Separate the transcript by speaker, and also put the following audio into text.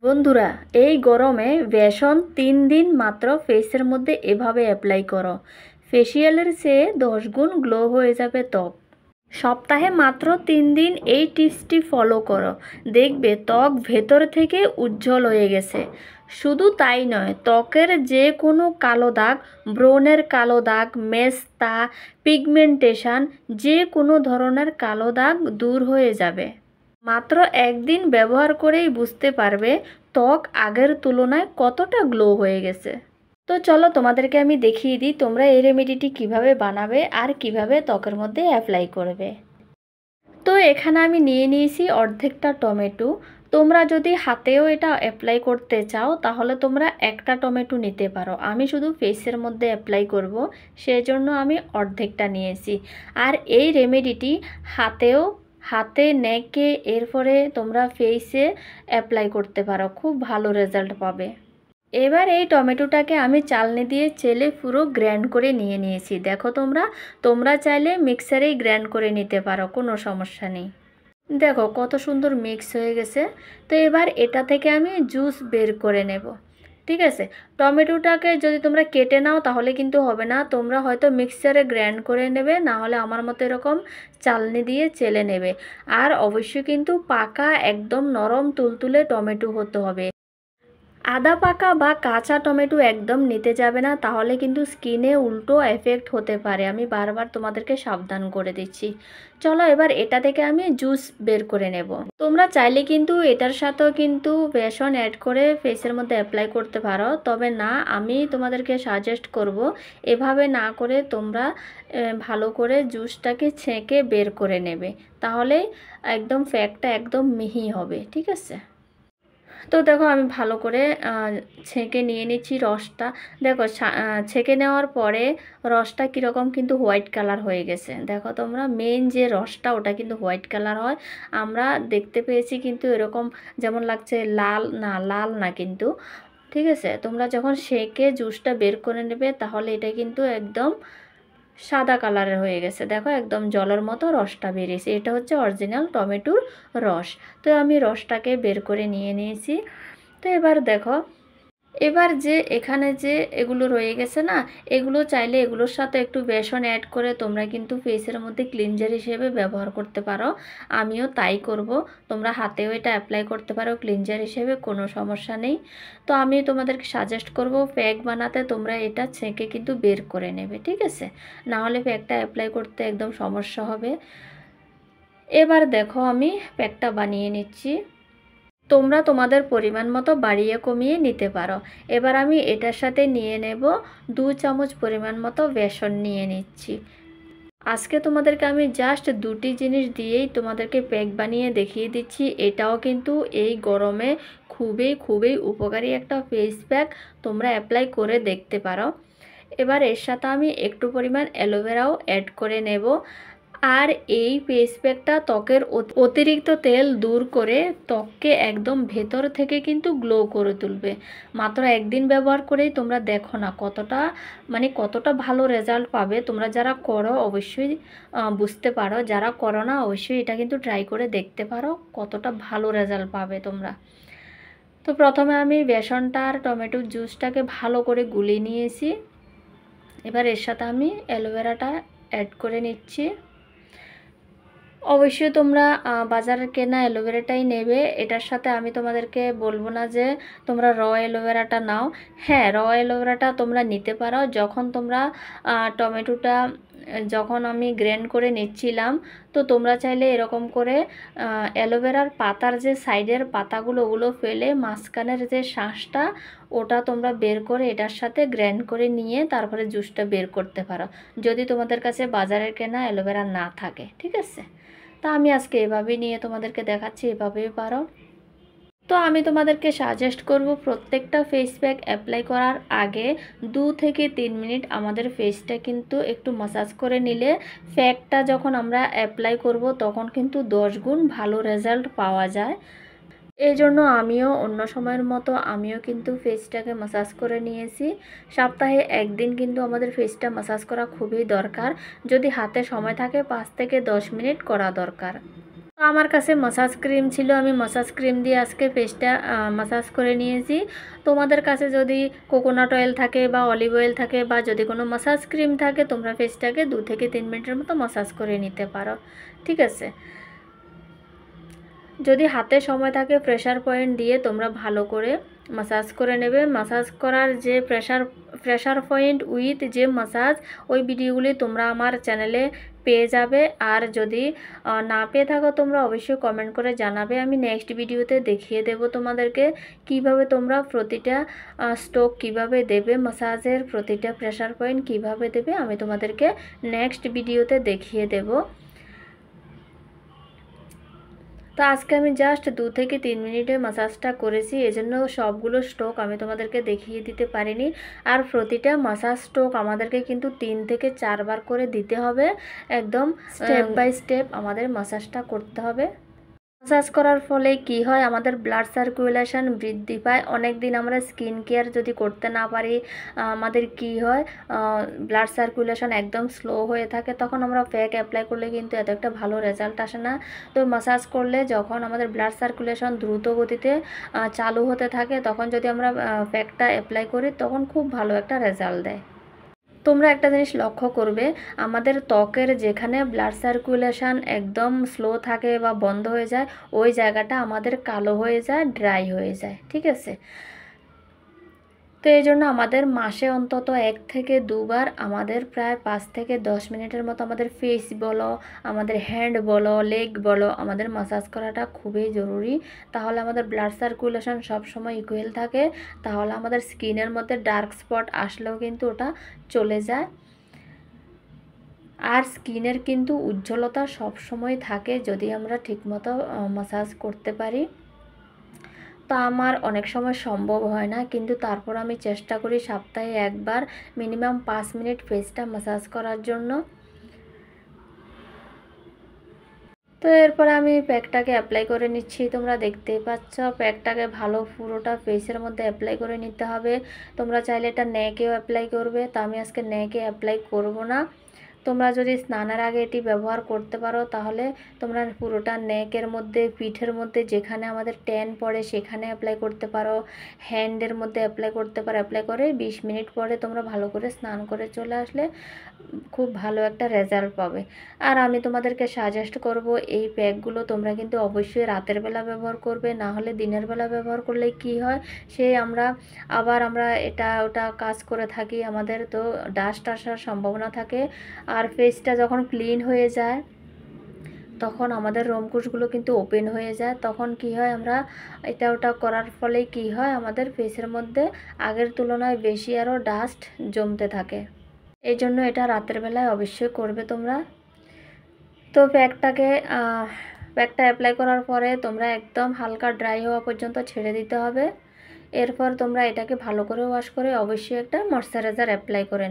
Speaker 1: বন্ধুরা, এই গরমে বেসন 3 দিন মাত্র ফেসের মধ্যে এভাবে অ্যাপ্লাই করো। ফেসিয়ালের চেয়ে 10 গুণ গ্লো হয়ে যাবে ত্বক। সপ্তাহে মাত্র 3 দিন এই টিপসটি ফলো করো, দেখবে ত্বক ভেতর থেকে উজ্জ্বল হয়ে গেছে। শুধু তাই নয়, ত্বকের যে কোনো কালো দাগ, ব্রণের কালো দাগ, মেস্তা, পিগমেন্টেশন, যে কোনো ধরনের কালো দাগ দূর হয়ে যাবে। মাত্র একদিন ব্যবহার করেই বুঝতে পারবে ত্বক আগের তুলনায় কতটা গ্লো হয়ে গেছে। তো চলো তোমাদেরকে আমি দেখিয়ে দিই তোমরা এই রেমেডিটি কিভাবে বানাবে আর কিভাবে ত্বকের মধ্যে অ্যাপ্লাই করবে। তো এখানে আমি নিয়ে নিয়েছি অর্ধেকটা টমেটো। তোমরা যদি হাতেও এটা অ্যাপ্লাই করতে চাও তাহলে তোমরা একটা টমেটো নিতে পারো। আমি শুধু ফেসের মধ্যে অ্যাপ্লাই করব, সেজন্য আমি অর্ধেকটা নিয়েছি। আর এই রেমেডিটি হাতে নেকে এরপরে তোমরা ফেসে অ্যাপ্লাই করতে পারো, খুব ভালো রেজাল্ট পাবে। এবার এই টমেটোটাকে আমি চালনি দিয়ে চেলে পুরো গ্র্যান্ড করে নিয়ে নিয়েছি। দেখো তোমরা চাইলে মিক্সারেই গ্র্যান্ড করে নিতে পারো, কোনো সমস্যা নেই। দেখো কত সুন্দর মিক্স হয়ে গেছে। তো এবার এটা থেকে আমি জুস বের করে নেব। ঠিক আছে, টমেটোটাকে যদি তোমরা কেটে নাও তাহলে কিন্তু হবে না, তোমরা হয়তো মিক্সারে গ্র্যান্ড করে নেবে, না হলে আমার মতো এরকম চালনি দিয়ে চেলে নেবে। আর অবশ্যই কিন্তু পাকা একদম নরম তুলতুলে টমেটো হতে হবে। আদা পাকা বা কাঁচা টমেটো একদম নিতে যাবে না, তাহলে কিন্তু স্কিনে উল্টো এফেক্ট হতে পারে। আমি বারবার তোমাদেরকে সাবধান করে দিচ্ছি। চলো এবার এটা থেকে আমি জুস বের করে নেব। তোমরা চাইলে কিন্তু এটার সাথেও কিন্তু বেসন অ্যাড করে ফেসের মধ্যে অ্যাপ্লাই করতে পারো, তবে না, আমি তোমাদেরকে সাজেস্ট করব এভাবে না করে তোমরা ভালো করে জুসটাকে ছেঁকে বের করে নেবে, তাহলে একদম ফ্যাকটা একদম মিহি হবে। ঠিক আছে, তো দেখো আমি ভালো করে ছেঁকে নিয়ে নিচ্ছি রসটা। দেখো ছেঁকে নেওয়ার পরে রসটা কীরকম কিন্তু হোয়াইট কালার হয়ে গেছে। দেখো তোমরা, মেন যে রসটা ওটা কিন্তু হোয়াইট কালার হয়। আমরা দেখতে পেয়েছি কিন্তু এরকম যেমন লাগছে লাল না কিন্তু। ঠিক আছে, তোমরা যখন ছেঁকে জুসটা বের করে নেবে তাহলে এটা কিন্তু একদম সাদা কালারের হয়ে গেছে। দেখো একদম জলের মতো রসটা বেরিয়েছে, এটা হচ্ছে অরিজিনাল টমেটোর রস। তো আমি রসটাকে বের করে নিয়ে নিয়েছি। তো এবার দেখো, এবার যে এখানে যে এগুলো রয়ে গেছে না, এগুলো চাইলে এগুলোর সাথে একটু বেসন অ্যাড করে তোমরা কিন্তু ফেসের মধ্যে ক্লিনজার হিসেবে ব্যবহার করতে পারো। আমিও তাই করব। তোমরা হাতেও এটা অ্যাপ্লাই করতে পারো ক্লিনজার হিসেবে, কোনো সমস্যা নেই। তো আমি তোমাদেরকে সাজেস্ট করব প্যাক বানাতে তোমরা এটা ছেঁকে কিন্তু বের করে নেবে। ঠিক আছে, না হলে প্যাকটা অ্যাপ্লাই করতে একদম সমস্যা হবে। এবার দেখো আমি প্যাকটা বানিয়ে নিচ্ছি। তোমরা তোমাদের পরিমাণ মতো বাড়িয়ে কমিয়ে নিতে পারো। এবার আমি এটার সাথে নিয়ে নেব 2 চামচ পরিমাণ মতো বেসন নিয়ে নিচ্ছি। আজকে তোমাদেরকে আমি জাস্ট দুটি জিনিস দিয়েই তোমাদেরকে প্যাক বানিয়ে দেখিয়ে দিচ্ছি। এটাও কিন্তু এই গরমে খুবই উপকারী একটা ফেস প্যাক, তোমরা অ্যাপ্লাই করে দেখতে পারো। এবার এর সাথে আমি একটু পরিমাণ অ্যালোভেরাও অ্যাড করে নেব। আর এই ফেস প্যাকটা ত্বকের অতিরিক্ত তেল দূর করে ত্বককে একদম ভেতর থেকে কিন্তু গ্লো করে তুলবে। মাত্র একদিন ব্যবহার করেই তোমরা দেখো না কতটা ভালো রেজাল্ট পাবে। তোমরা যারা করো অবশ্যই বুঝতে পারো, যারা করো না অবশ্যই এটা কিন্তু ট্রাই করে দেখতে পারো, কতটা ভালো রেজাল্ট পাবে তোমরা। তো প্রথমে আমি বেসনটা আর টমেটোর জুসটাকে ভালো করে গুলিয়ে নিয়েছি। এবার এর সাথে আমি অ্যালোভেরাটা অ্যাড করে নিচ্ছি। অবশ্যই তোমরা বাজারের কেনা অ্যালোভেরাটাই নেবে। এটার সাথে আমি তোমাদেরকে বলবো না যে তোমরা র অ্যালোভেরাটা নাও। হ্যাঁ, র অ্যালোভেরাটা তোমরা নিতে পারো। যখন তোমরা টমেটোটা যখন আমি গ্রেন্ড করে নিচ্ছিলাম, তো তোমরা চাইলে এরকম করে অ্যালোভেরার পাতার যে সাইডের পাতাগুলো ওগুলো ফেলে মাঝখানের যে শাঁসটা ওটা তোমরা বের করে এটার সাথে গ্র্যান্ড করে নিয়ে তারপরে জুসটা বের করতে পারো, যদি তোমাদের কাছে বাজারের কেনা অ্যালোভেরা না থাকে। ঠিক আছে, তা আমি আজকে এভাবেই নিয়ে তোমাদেরকে দেখাচ্ছি, এভাবেই পারো। তো আমি তোমাদেরকে সাজেস্ট করব প্রত্যেকটা ফেস প্যাক অ্যাপ্লাই করার আগে 2 থেকে 3 মিনিট আমাদের ফেসটা কিন্তু একটু ম্যাসাজ করে নিলে প্যাকটা যখন আমরা অ্যাপ্লাই করব তখন কিন্তু 10 গুণ ভালো রেজাল্ট পাওয়া যায়। এই জন্য অন্য সময়ের মতো আমিও কিন্তু ফেসটাকে ম্যাসাজ করে নিয়েছি। সপ্তাহে একদিন কিন্তু আমাদের ফেসটা ম্যাসাজ করা খুবই দরকার। যদি হাতে সময় থাকে 5 থেকে 10 মিনিট করা দরকার। তো আমার কাছে মাসাজ ক্রিম ছিল, আমি মাসাজ ক্রিম দিয়ে আজকে ফেসটা মাসাজ করে নিয়েছি। তোমাদের কাছে যদি কোকোনাট অয়েল থাকে বা অলিভ অয়েল থাকে বা যদি কোনো মাসাজ ক্রিম থাকে, তোমরা ফেসটাকে 2 থেকে 3 মিনিটের মতো মাসাজ করে নিতে পারো, ঠিক আছে। যদি হাতে সময় থাকে প্রেসার পয়েন্ট দিয়ে তোমরা ভালো করে মাসাজ করে নেবে। মাসাজ করার যে প্রেসার পয়েন্ট উইথ যে মাসাজ, ওই ভিডিওগুলি তোমরা আমার চ্যানেলে পেয়ে যাবে। আর যদি না পেয়ে থাকো তোমরা অবশ্যই কমেন্ট করে জানাবে, আমি নেক্সট ভিডিওতে দেখিয়ে দেব তোমাদেরকে কিভাবে তোমরা প্রতিটা স্ট্রোক কিভাবে দেবে, মাসাজের প্রতিটা প্রেসার পয়েন্ট কিভাবে দেবে আমি তোমাদেরকে নেক্সট ভিডিওতে দেখিয়ে দেব। তো আজকে আমি জাস্ট 2 থেকে 3 মিনিটে মাসাজটা করেছি, এজন্য সবগুলো স্ট্রোক আমি তোমাদেরকে দেখিয়ে দিতে পারিনি। আর প্রতিটা মাসাজ স্ট্রোক আমাদেরকে কিন্তু 3 থেকে 4 বার করে দিতে হবে, একদম স্টেপ বাই স্টেপ আমাদের মাসাজটা করতে হবে। মাসাজ করার ফলে কি হয়, আমাদের ব্লাড সার্কুলেশন বৃদ্ধি পায়। অনেক দিন আমরা স্কিন কেয়ার যদি করতে না পারি, আমাদের কি হয়, ব্লাড সার্কুলেশন একদম স্লো হয়ে থাকে, তখন আমরা প্যাক অ্যাপ্লাই করলে কিন্তু এত একটা ভালো রেজাল্ট আসে না। তো মাসাজ করলে যখন আমাদের ব্লাড সার্কুলেশন দ্রুত গতিতে চালু হতে থাকে, তখন যদি আমরা প্যাকটা অ্যাপ্লাই করি তখন খুব ভালো একটা রেজাল্ট দেয়। তোমরা একটা জিনিস লক্ষ্য করবে, আমাদের ত্বকের যেখানে ব্লাড সার্কুলেশন একদম স্লো থাকে বা বন্ধ হয়ে যায়, ওই জায়গাটা আমাদের কালো হয়ে যায়, ড্রাই হয়ে যায়, ঠিক আছে। তো এই জন্য আমাদের মাসে অন্তত 1 থেকে 2 বার আমাদের প্রায় 5 থেকে 10 মিনিটের মতো আমাদের ফেস বলো, আমাদের হ্যান্ড বলো, লেগ বলো, আমাদের মাসাজ করাটা খুবই জরুরি। তাহলে আমাদের ব্লাড সার্কুলেশন সবসময় ইকুয়াল থাকে, তাহলে আমাদের স্কিনের মধ্যে ডার্ক স্পট আসলেও কিন্তু ওটা চলে যায়। আর স্কিনের কিন্তু উজ্জ্বলতা সবসময় থাকে যদি আমরা ঠিকমতো মাসাজ করতে পারি। তো আমার অনেক সময় সম্ভব হয় না, কিন্তু তারপর আমি চেষ্টা করি সপ্তাহে একবার মিনিমাম 5 মিনিট ফেসটা মাসাজ করার জন্য। তো এরপরে আমি প্যাকটাকে অ্যাপ্লাই করে নিচ্ছি, তোমরা দেখতেই পাচ্ছ। প্যাকটাকে ভালো পুরোটা ফেসের মধ্যে অ্যাপ্লাই করে নিতে হবে। তোমরা চাইলে এটা নেকেও অ্যাপ্লাই করবে, তো আমি আজকে নেকে অ্যাপ্লাই করব না। তোমরা যদি স্নানের আগে এটি ব্যবহার করতে পারো তাহলে তোমরা পুরোটা নেকের মধ্যে, পিঠের মধ্যে যেখানে আমাদের ট্যান পড়ে সেখানে অ্যাপ্লাই করতে পারো, হ্যান্ডের মধ্যে অ্যাপ্লাই করতে পারো। অ্যাপ্লাই করে 20 মিনিট পরে তোমরা ভালো করে স্নান করে চলে আসলে খুব ভালো একটা রেজাল্ট পাবে। আর আমি তোমাদেরকে সাজেস্ট করব এই প্যাকগুলো তোমরা কিন্তু অবশ্যই রাতের বেলা ব্যবহার করবে, না হলে দিনের বেলা ব্যবহার করলে কি হয়, আমরা এটা ওটা কাজ করে থাকি, আমাদের তো ডাস্ট আসার সম্ভাবনা থাকে। আর ফেসটা যখন ক্লিন হয়ে যায় তখন আমাদের রোমকুশগুলো কিন্তু ওপেন হয়ে যায়, তখন কি হয়, আমরা এটা ওটা করার ফলে কি হয়, আমাদের ফেসের মধ্যে আগের তুলনায় বেশি আরও ডাস্ট জমতে থাকে। এই জন্য এটা রাতের বেলায় অবশ্যই করবে তোমরা। তো প্যাকটা অ্যাপ্লাই করার পরে তোমরা একদম হালকা ড্রাই হওয়া পর্যন্ত ছেড়ে দিতে হবে। এরপর তোমরা এটাকে ভালো করে ওয়াশ করে অবশ্যই একটা ময়শ্চারাইজার অ্যাপ্লাই করে